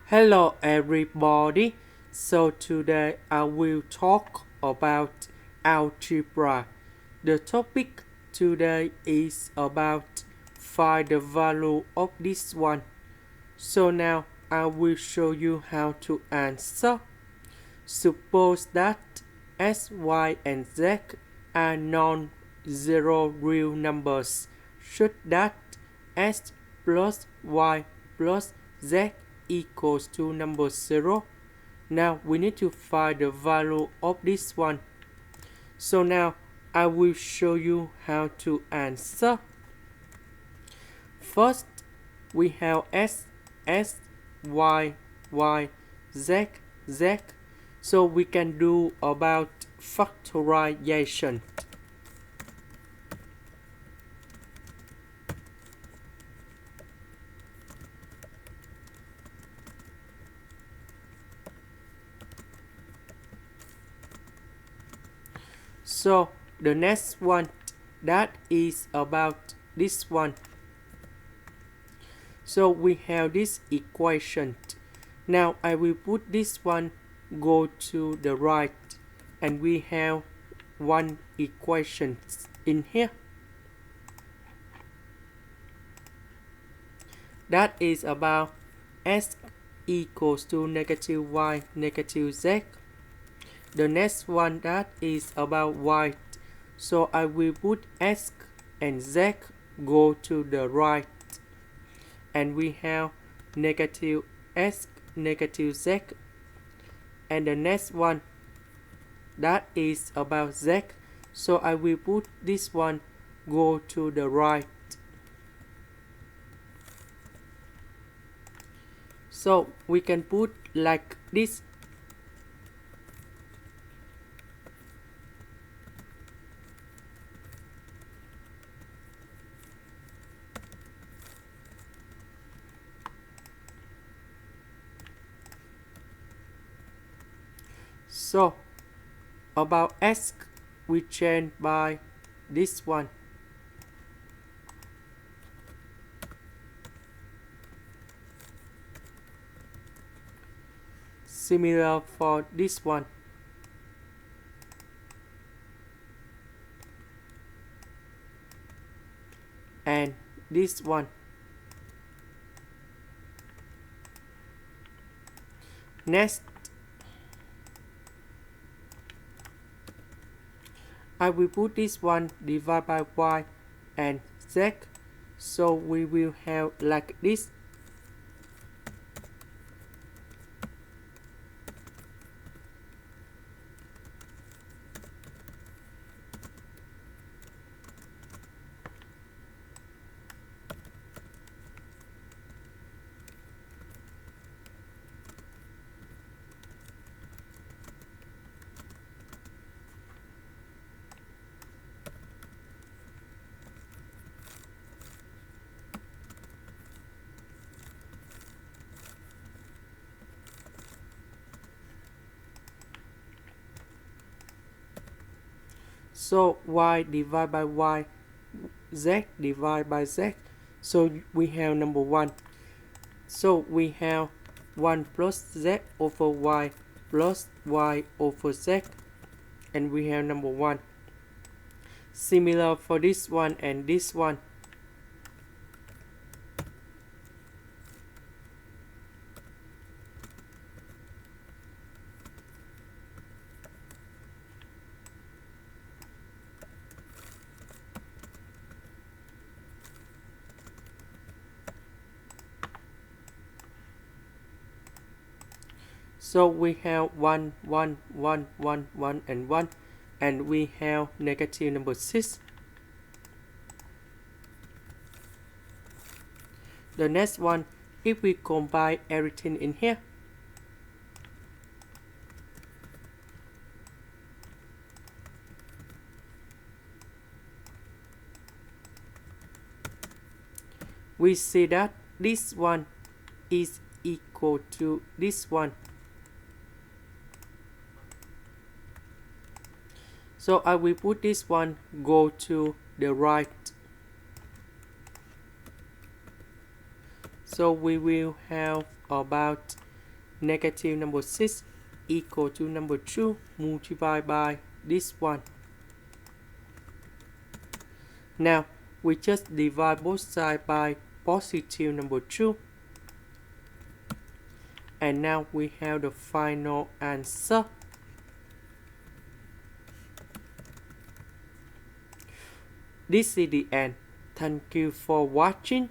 Hello everybody. So today I will talk about algebra. The topic today is about find the value of this one. So now I will show you how to answer. Suppose that x, y, and z are non-zero real numbers. Should that x plus y plus z equals to number 0? Now we need to find the value of this one. So now I will show you how to answer. First, we have x, y, z, z. So we can do about factorization. So the next one, that is about this one. So we have this equation. Now I will put this one go to the right, and we have one equation in here. That is about x equals to negative y negative z. The next one, that is about y. So I will put x and z go to the right, and we have negative x negative z. And the next one, that is about z. So I will put this one go to the right. So we can put like this. So about x, we change by this one. Similar for this one. And this one. Next, I will put this one divided by y and z. So we will have like this. So y divided by y, z divided by z. So we have number 1. So we have 1 plus z over y plus y over z. And we have number 1. Similar for this one and this one. So we have 1, 1, 1, 1, 1, and 1, and we have negative number 6. The next one, if we combine everything in here, we see that this one is equal to this one. So I will put this one go to the right. So we will have about negative number 6 equal to number 2 multiplied by this one. Now we just divide both sides by positive number 2. And now we have the final answer. This is the end. Thank you for watching.